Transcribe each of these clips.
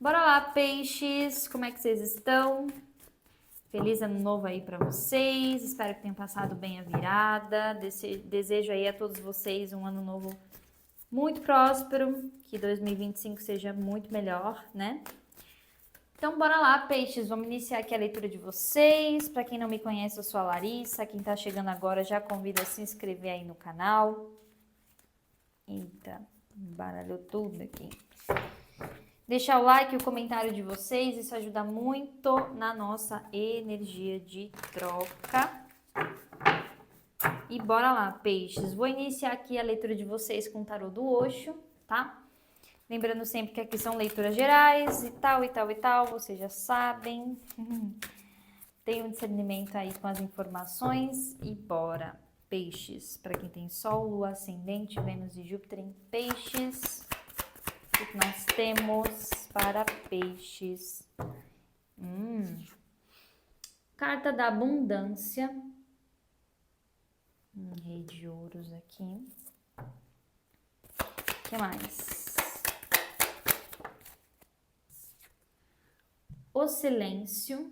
Bora lá, peixes! Como é que vocês estão? Feliz ano novo aí pra vocês. Espero que tenham passado bem a virada. Desejo aí a todos vocês um ano novo muito próspero. Que 2025 seja muito melhor, né? Então, bora lá, peixes. Vamos iniciar aqui a leitura de vocês. Pra quem não me conhece, eu sou a Larissa. Quem tá chegando agora, já convido a se inscrever aí no canal. Eita, baralhou tudo aqui. Deixar o like e o comentário de vocês, isso ajuda muito na nossa energia de troca. E bora lá, peixes. Vou iniciar aqui a leitura de vocês com o tarô do Osho, tá? Lembrando sempre que aqui são leituras gerais e tal, e tal, e tal, vocês já sabem. Tem um discernimento aí com as informações e bora. Peixes, para quem tem Sol, Lua, Ascendente, Vênus e Júpiter em Peixes. O que nós temos para peixes? Carta da abundância. Rei de ouros aqui. O que mais? O silêncio.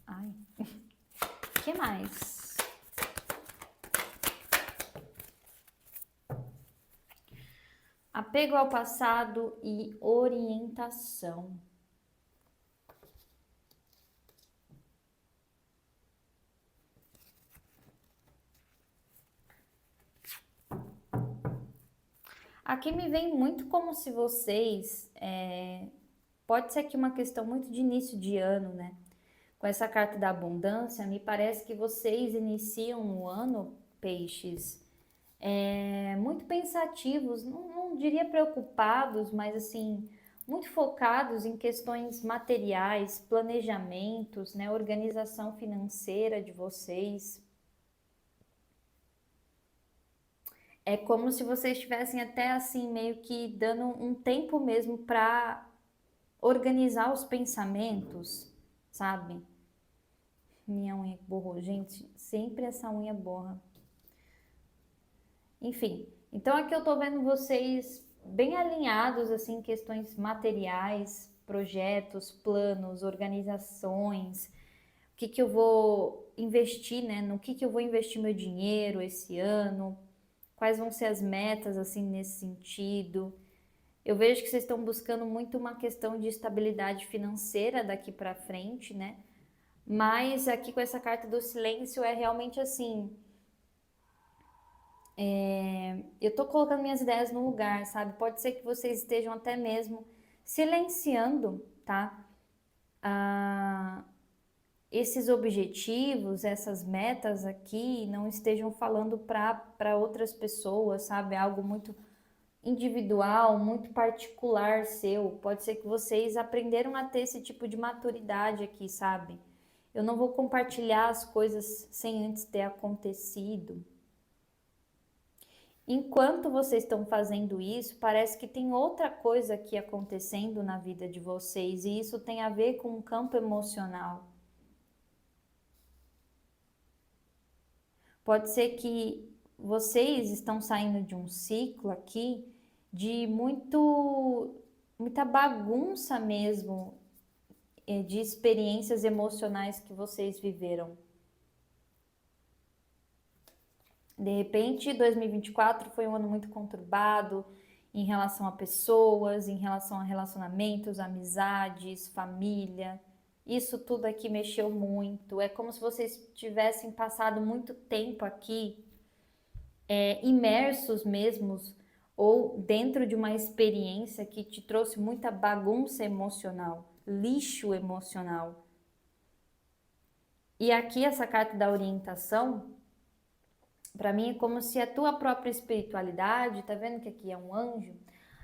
Ai. O que mais? Apego ao passado e orientação. Aqui me vem muito como se vocês... Pode ser aqui uma questão muito de início de ano, né? Com essa carta da abundância, me parece que vocês iniciam o ano, peixes, muito pensativos, não diria preocupados, mas assim, muito focados em questões materiais, planejamentos, né, organização financeira de vocês. É como se vocês estivessem até assim, meio que dando um tempo mesmo para organizar os pensamentos, sabe? Minha unha borrou, gente, sempre essa unha borra. Enfim, então aqui eu tô vendo vocês bem alinhados assim em questões materiais, projetos, planos, organizações, o que que eu vou investir, né? No que eu vou investir meu dinheiro esse ano, quais vão ser as metas assim nesse sentido. Eu vejo que vocês estão buscando muito uma questão de estabilidade financeira daqui para frente, né? Mas aqui com essa carta do silêncio é realmente assim, eu tô colocando minhas ideias no lugar, sabe? Pode ser que vocês estejam até mesmo silenciando, tá? Esses objetivos, essas metas aqui, não estejam falando para outras pessoas, sabe? Algo muito individual, muito particular seu. Pode ser que vocês aprenderam a ter esse tipo de maturidade aqui, sabe? Eu não vou compartilhar as coisas sem antes ter acontecido. Enquanto vocês estão fazendo isso, parece que tem outra coisa aqui acontecendo na vida de vocês, e isso tem a ver com o campo emocional. Pode ser que vocês estão saindo de um ciclo aqui de muita bagunça mesmo, de experiências emocionais que vocês viveram. De repente, 2024 foi um ano muito conturbado em relação a pessoas, em relação a relacionamentos, amizades, família. Isso tudo aqui mexeu muito. É como se vocês tivessem passado muito tempo aqui, imersos mesmos, ou dentro de uma experiência que te trouxe muita bagunça emocional, lixo emocional. E aqui essa carta da orientação, para mim é como se a tua própria espiritualidade, tá vendo que aqui é um anjo?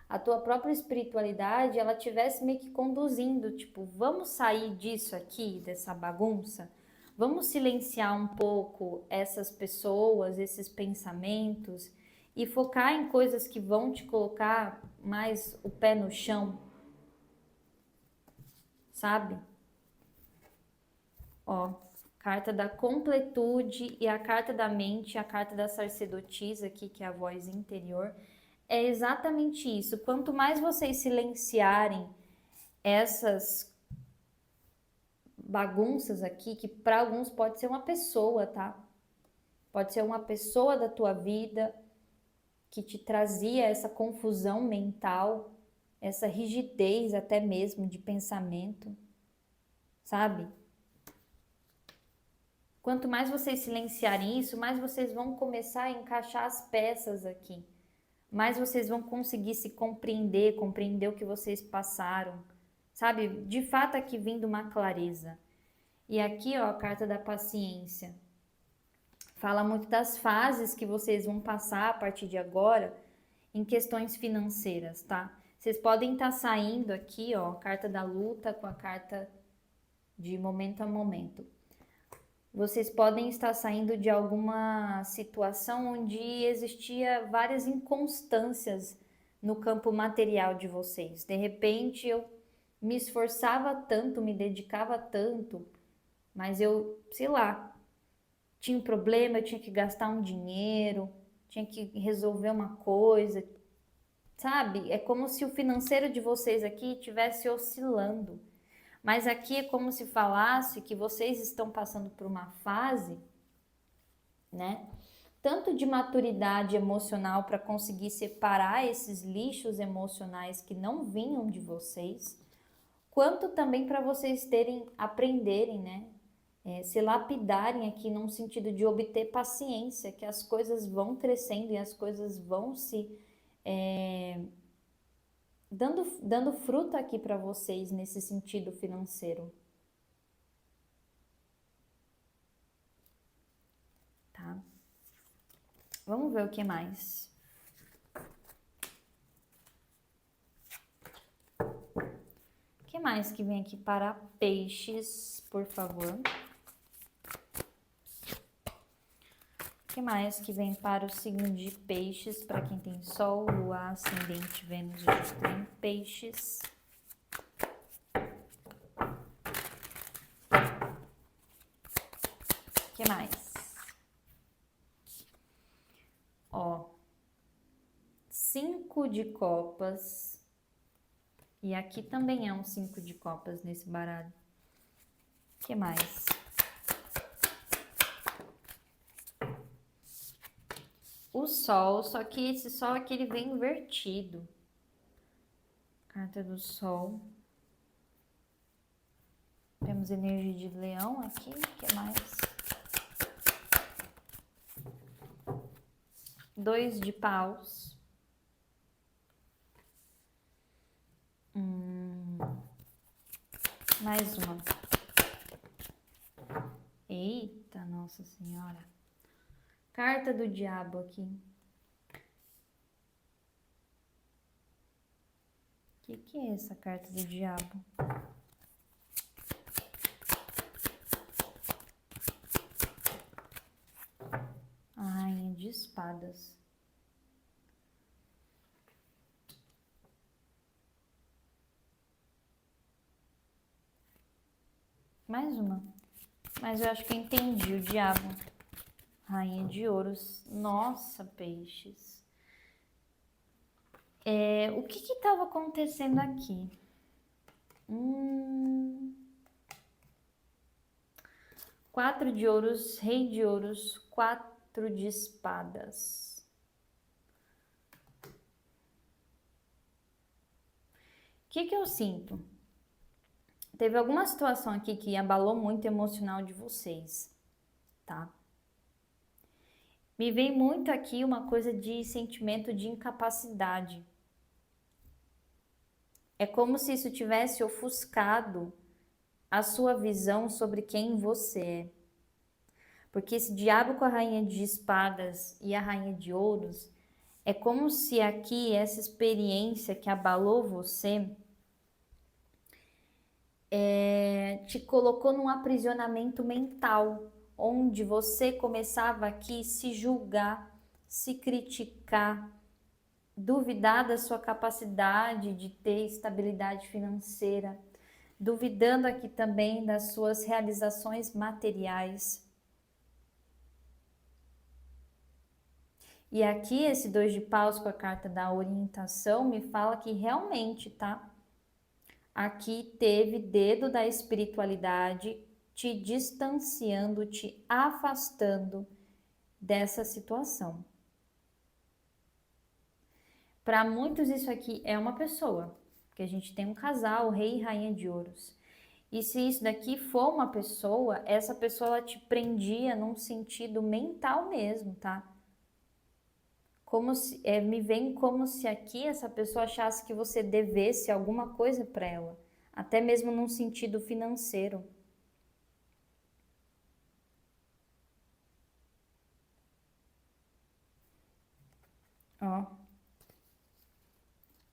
A tua própria espiritualidade, ela tivesse meio que conduzindo, tipo, vamos sair disso aqui, dessa bagunça? Vamos silenciar um pouco essas pessoas, esses pensamentos e focar em coisas que vão te colocar mais o pé no chão, sabe? Ó, carta da completude e a carta da mente, a carta da sacerdotisa aqui, que é a voz interior, é exatamente isso. Quanto mais vocês silenciarem essas bagunças aqui, que para alguns pode ser uma pessoa, tá? Pode ser uma pessoa da tua vida que te trazia essa confusão mental, essa rigidez até mesmo de pensamento, sabe? Quanto mais vocês silenciarem isso, mais vocês vão começar a encaixar as peças aqui. Mais vocês vão conseguir se compreender, compreender o que vocês passaram, sabe? De fato aqui vindo uma clareza. E aqui, ó, a carta da paciência. Fala muito das fases que vocês vão passar a partir de agora em questões financeiras, tá? Vocês podem estar saindo aqui, ó, a carta da luta com a carta de momento a momento. Vocês podem estar saindo de alguma situação onde existia várias inconstâncias no campo material de vocês. De repente, eu me esforçava tanto, me dedicava tanto, mas eu, sei lá, tinha um problema, eu tinha que gastar um dinheiro, tinha que resolver uma coisa, sabe? É como se o financeiro de vocês aqui estivesse oscilando. Mas aqui é como se falasse que vocês estão passando por uma fase, né? Tanto de maturidade emocional para conseguir separar esses lixos emocionais que não vinham de vocês, quanto também para vocês aprenderem, né? Se lapidarem aqui num sentido de obter paciência, que as coisas vão crescendo e as coisas vão se dando fruto aqui para vocês nesse sentido financeiro. Tá? Vamos ver o que mais. O que mais que vem aqui para peixes, por favor? O que mais que vem para o signo de peixes, para quem tem sol, lua, ascendente, Vênus e Júpiter em peixes? O que mais? Ó, 5 de copas. E aqui também é um 5 de copas nesse baralho. O que mais? O sol, só que esse sol aqui ele vem invertido. Carta do sol. Temos energia de leão aqui, o que mais? 2 de paus. Mais uma. Eita, Nossa Senhora. Carta do diabo aqui. O que é essa carta do diabo? A rainha de espadas. Mais uma. Mas eu acho que eu entendi o diabo. Rainha de ouros. Nossa, peixes. O que estava acontecendo aqui? 4 de ouros, rei de ouros, 4 de espadas. O que eu sinto? Teve alguma situação aqui que abalou muito o emocional de vocês, tá? Me vem muito aqui uma coisa de sentimento de incapacidade. É como se isso tivesse ofuscado a sua visão sobre quem você é. Porque esse diabo com a rainha de espadas e a rainha de ouros, é como se aqui essa experiência que abalou você te colocou num aprisionamento mental, onde você começava aqui se julgar, se criticar, duvidar da sua capacidade de ter estabilidade financeira, duvidando aqui também das suas realizações materiais. E aqui esse 2 de paus com a carta da orientação me fala que realmente, tá? Aqui teve dedo da espiritualidade te distanciando, te afastando dessa situação. Para muitos isso aqui é uma pessoa, porque a gente tem um casal, rei e rainha de ouros. E se isso daqui for uma pessoa, essa pessoa ela te prendia num sentido mental mesmo, tá? Como se, me vem como se aqui essa pessoa achasse que você devesse alguma coisa para ela, até mesmo num sentido financeiro. Ó,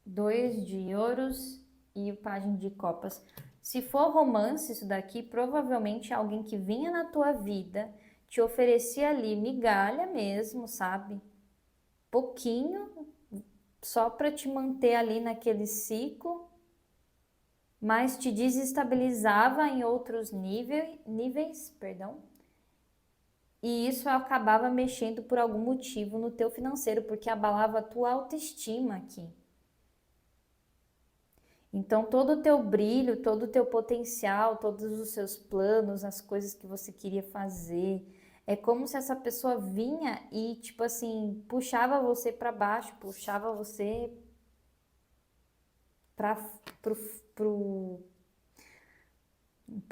2 de ouros e o pajem de copas. Se for romance isso daqui, provavelmente é alguém que vinha na tua vida, te oferecia ali migalha mesmo, sabe? Pouquinho, só para te manter ali naquele ciclo, mas te desestabilizava em outros níveis, perdão. E isso acabava mexendo por algum motivo no teu financeiro, porque abalava a tua autoestima aqui. Então, todo o teu brilho, todo o teu potencial, todos os seus planos, as coisas que você queria fazer, é como se essa pessoa vinha e, tipo assim, puxava você para baixo, puxava você para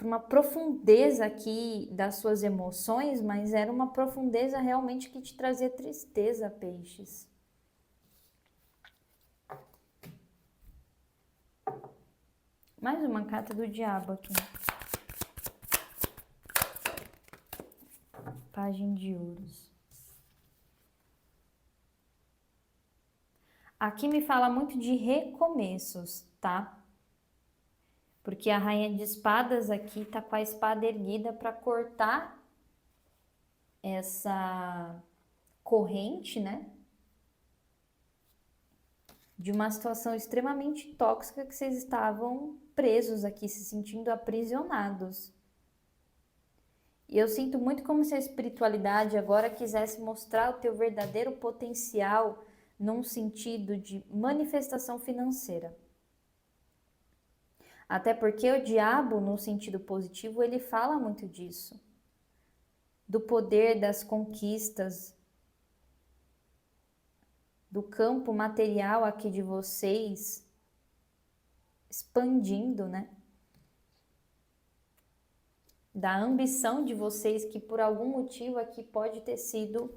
uma profundeza aqui das suas emoções, mas era uma profundeza realmente que te trazia tristeza, peixes. Mais uma carta do diabo aqui. Pajem de ouros. Aqui me fala muito de recomeços, tá? Porque a rainha de espadas aqui tá com a espada erguida para cortar essa corrente, né? De uma situação extremamente tóxica que vocês estavam presos aqui, se sentindo aprisionados. E eu sinto muito como se a espiritualidade agora quisesse mostrar o teu verdadeiro potencial num sentido de manifestação financeira. Até porque o diabo, no sentido positivo, ele fala muito disso. Do poder das conquistas, do campo material aqui de vocês expandindo, né? Da ambição de vocês que por algum motivo aqui pode ter sido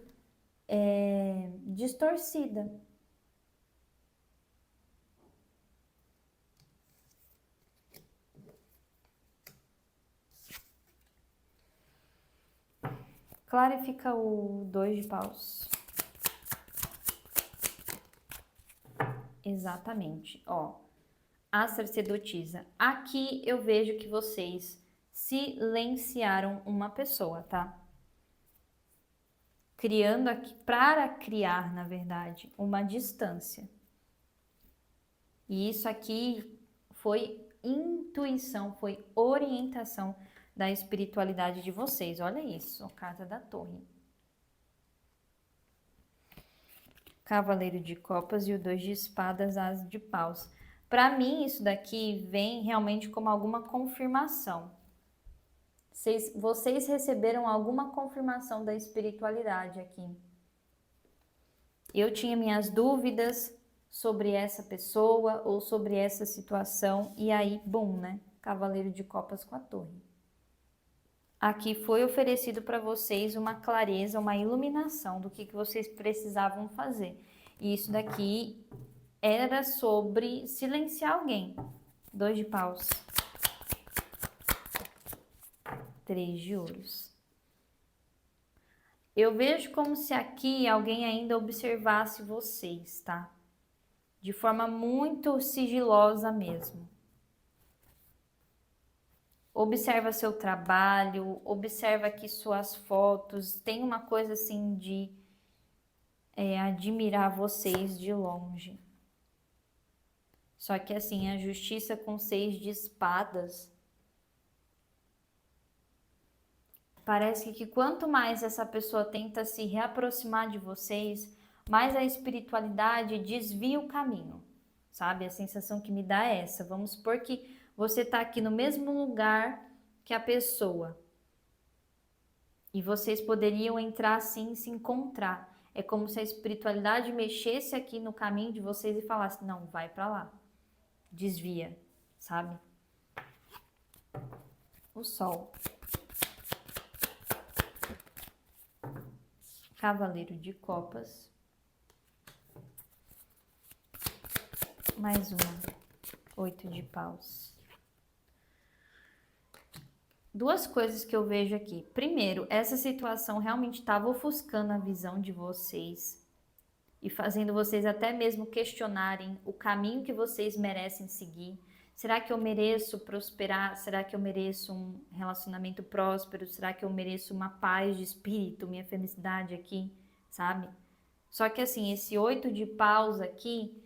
distorcida. Clarifica o 2 de paus. Exatamente, ó. A sacerdotisa. Aqui eu vejo que vocês silenciaram uma pessoa, tá? Criando aqui, para criar, na verdade, uma distância. E isso aqui foi intuição, foi orientação da espiritualidade de vocês. Olha isso, a carta da torre. Cavaleiro de copas e o 2 de espadas, as de paus. Para mim, isso daqui vem realmente como alguma confirmação. Vocês receberam alguma confirmação da espiritualidade aqui. Eu tinha minhas dúvidas sobre essa pessoa ou sobre essa situação e aí, bum, né? Cavaleiro de copas com a torre. Aqui foi oferecido para vocês uma clareza, uma iluminação do que vocês precisavam fazer. E isso daqui era sobre silenciar alguém. 2 de paus. 3 de ouros. Eu vejo como se aqui alguém ainda observasse vocês, tá? De forma muito sigilosa mesmo. Observa seu trabalho, observa aqui suas fotos. Tem uma coisa assim de admirar vocês de longe. Só que assim, a justiça com 6 de espadas, parece que quanto mais essa pessoa tenta se reaproximar de vocês, mais a espiritualidade desvia o caminho, sabe? A sensação que me dá é essa. Vamos supor que você está aqui no mesmo lugar que a pessoa e vocês poderiam entrar assim e se encontrar. É como se a espiritualidade mexesse aqui no caminho de vocês e falasse: não, vai para lá, desvia, sabe? O sol. Cavaleiro de copas. Mais uma. 8 de paus. Duas coisas que eu vejo aqui. Primeiro, essa situação realmente estava ofuscando a visão de vocês e fazendo vocês até mesmo questionarem o caminho que vocês merecem seguir. Será que eu mereço prosperar? Será que eu mereço um relacionamento próspero? Será que eu mereço uma paz de espírito, minha felicidade aqui, sabe? Só que assim, esse 8 de paus aqui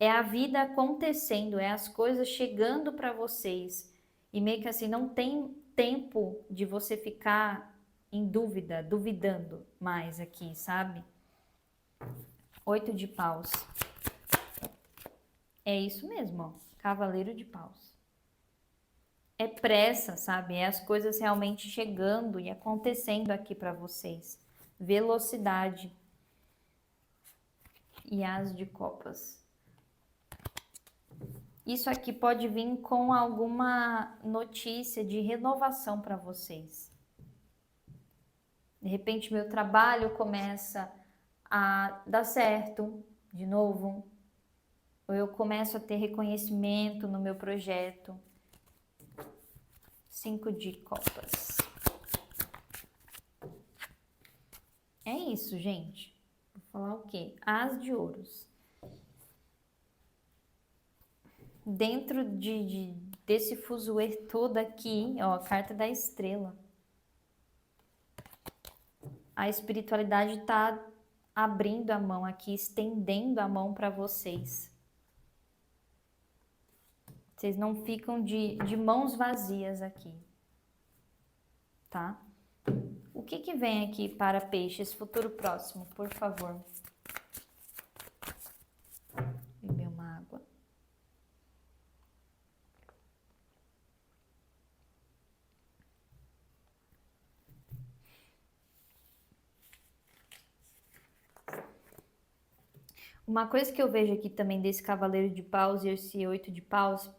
é a vida acontecendo, é as coisas chegando para vocês. E meio que assim, não tem tempo de você ficar em dúvida, duvidando mais aqui, sabe? 8 de paus. É isso mesmo, ó. Cavaleiro de paus. É pressa, sabe? É as coisas realmente chegando e acontecendo aqui para vocês. Velocidade. E as de copas. Isso aqui pode vir com alguma notícia de renovação para vocês. De repente, meu trabalho começa a dar certo de novo. Ou eu começo a ter reconhecimento no meu projeto. 5 de copas. É isso, gente. Vou falar o quê? As de ouros. Dentro desse fuzuê todo aqui, ó, a carta da estrela. A espiritualidade está abrindo a mão aqui, estendendo a mão para vocês. Vocês não ficam de mãos vazias aqui, tá? O que vem aqui para peixes? Futuro próximo, por favor. Beber uma água. Uma coisa que eu vejo aqui também desse cavaleiro de paus e esse 8 de paus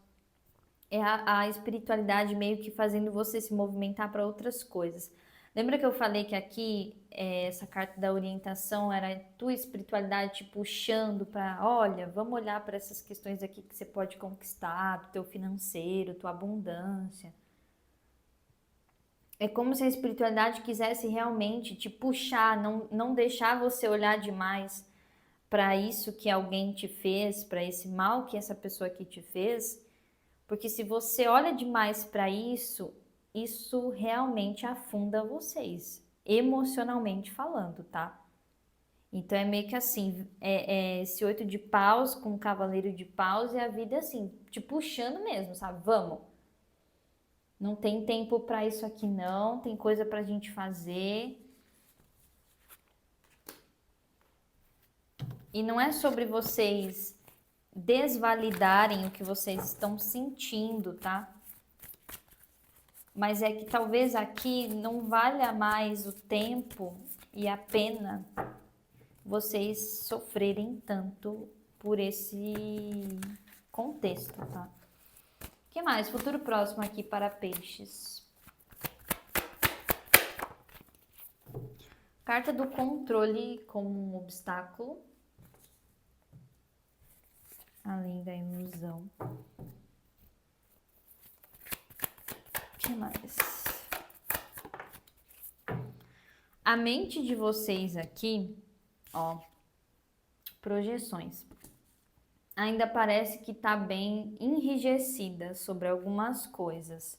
é a espiritualidade meio que fazendo você se movimentar para outras coisas. Lembra que eu falei que aqui essa carta da orientação era a tua espiritualidade te puxando para, olha, vamos olhar para essas questões aqui que você pode conquistar, do teu financeiro, tua abundância. É como se a espiritualidade quisesse realmente te puxar, não deixar você olhar demais para isso que alguém te fez, para esse mal que essa pessoa aqui te fez. Porque se você olha demais para isso, isso realmente afunda vocês, emocionalmente falando, tá? Então é meio que assim, esse 8 de paus com o cavaleiro de paus e a vida assim, te puxando mesmo, sabe? Vamos. Não tem tempo para isso aqui não, tem coisa pra gente fazer. E não é sobre vocês desvalidarem o que vocês estão sentindo, tá? Mas é que talvez aqui não valha mais o tempo e a pena vocês sofrerem tanto por esse contexto, tá? O que mais? Futuro próximo aqui para peixes. Carta do controle como um obstáculo. Além da ilusão. O que mais? A mente de vocês aqui, ó, projeções. Ainda parece que tá bem enrijecida sobre algumas coisas.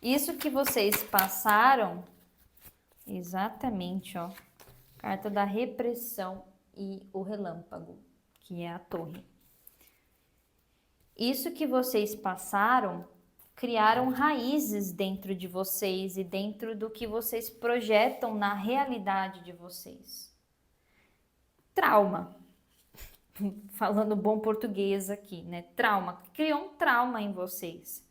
Isso que vocês passaram, exatamente, ó, carta da repressão e o relâmpago, que é a torre. Isso que vocês passaram criaram raízes dentro de vocês e dentro do que vocês projetam na realidade de vocês. Trauma. Falando bom português aqui, né? Trauma. Criou um trauma em vocês.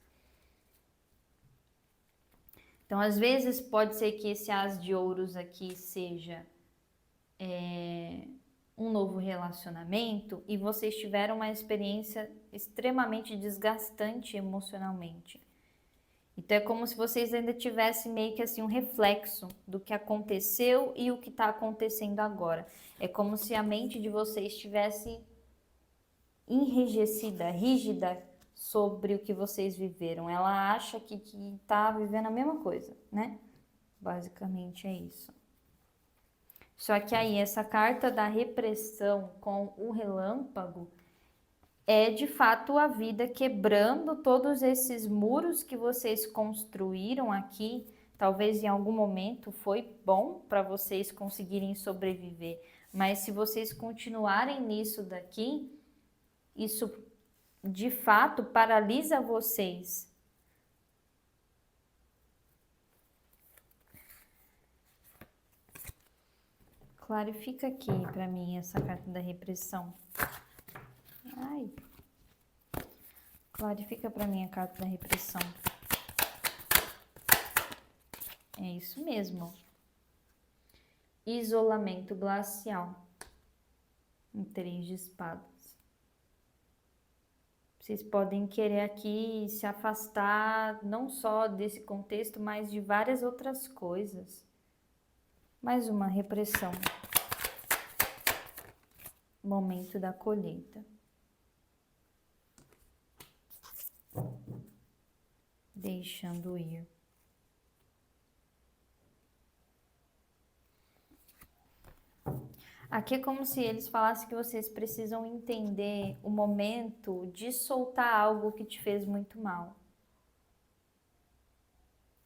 Então, às vezes, pode ser que esse as de ouros aqui seja um novo relacionamento e vocês tiveram uma experiência extremamente desgastante emocionalmente. Então, é como se vocês ainda tivessem meio que assim um reflexo do que aconteceu e o que está acontecendo agora. É como se a mente de vocês estivesse enrijecida, rígida sobre o que vocês viveram. Ela acha que está vivendo a mesma coisa, né? Basicamente é isso. Só que aí essa carta da repressão com o relâmpago é de fato a vida quebrando todos esses muros que vocês construíram aqui. Talvez em algum momento foi bom para vocês conseguirem sobreviver, mas se vocês continuarem nisso daqui, isso de fato paralisa vocês. Clarifica aqui para mim essa carta da repressão. Ai. Clarifica para mim a carta da repressão. É isso mesmo. Isolamento glacial. Um 3 de espadas. Vocês podem querer aqui se afastar não só desse contexto, mas de várias outras coisas. Mais uma repressão. Momento da colheita. Deixando ir. Aqui é como se eles falassem que vocês precisam entender o momento de soltar algo que te fez muito mal.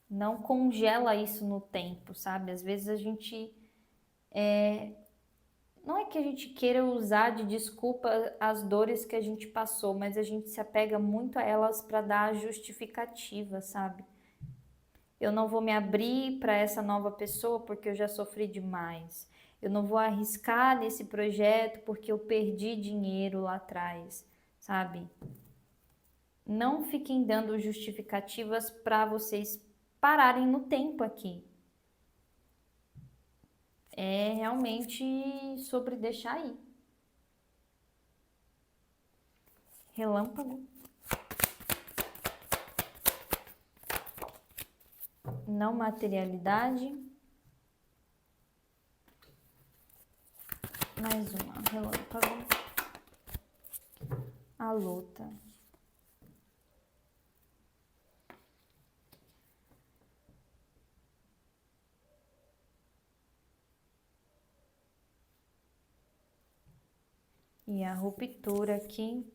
Não congela isso no tempo, sabe? Às vezes a gente não é que a gente queira usar de desculpa as dores que a gente passou, mas a gente se apega muito a elas para dar justificativa, sabe? Eu não vou me abrir para essa nova pessoa porque eu já sofri demais. Eu não vou arriscar nesse projeto porque eu perdi dinheiro lá atrás, sabe? Não fiquem dando justificativas para vocês pararem no tempo aqui. É realmente sobre deixar ir. Relâmpago. Não materialidade. Mais uma, relâmpago. A luta. E a ruptura aqui,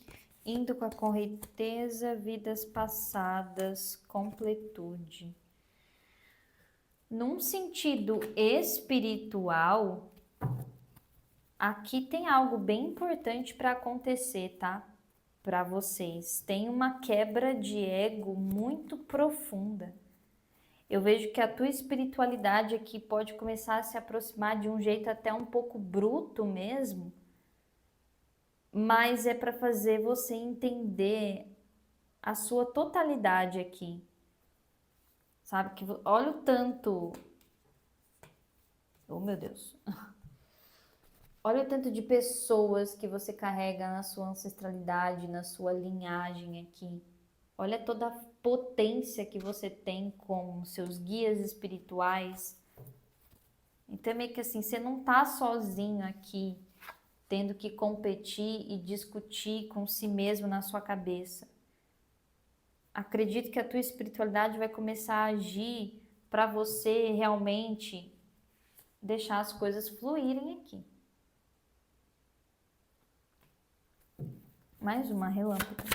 indo com a correnteza, vidas passadas, completude. Num sentido espiritual, aqui tem algo bem importante para acontecer, tá? Para vocês. Tem uma quebra de ego muito profunda. Eu vejo que a tua espiritualidade aqui pode começar a se aproximar de um jeito até um pouco bruto mesmo, mas é para fazer você entender a sua totalidade aqui. Sabe que olha o tanto. Oh, meu Deus. Olha o tanto de pessoas que você carrega na sua ancestralidade, na sua linhagem aqui. Olha toda a potência que você tem com seus guias espirituais. Então é meio que assim, você não tá sozinho aqui, tendo que competir e discutir com si mesmo na sua cabeça. Acredito que a tua espiritualidade vai começar a agir para você realmente deixar as coisas fluírem aqui. Mais uma relâmpago.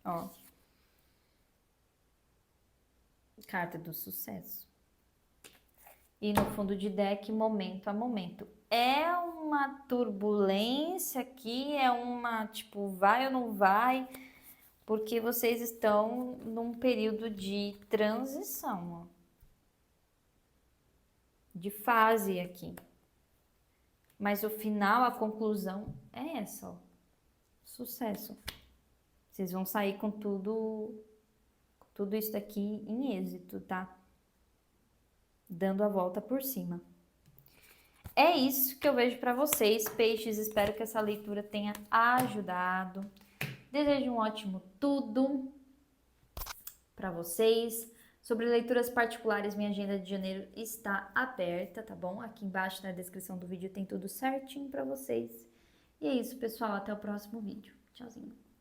Ó. Carta do sucesso. E no fundo de deck, momento a momento. É uma turbulência aqui, é uma tipo, vai ou não vai, porque vocês estão num período de transição, ó, de fase aqui. Mas o final, a conclusão é essa, ó, sucesso. Vocês vão sair com tudo isso daqui em êxito, tá? Dando a volta por cima. É isso que eu vejo para vocês, peixes. Espero que essa leitura tenha ajudado. Desejo um ótimo tudo para vocês. Sobre leituras particulares, minha agenda de janeiro está aberta, tá bom? Aqui embaixo na descrição do vídeo tem tudo certinho para vocês. E é isso, pessoal. Até o próximo vídeo. Tchauzinho.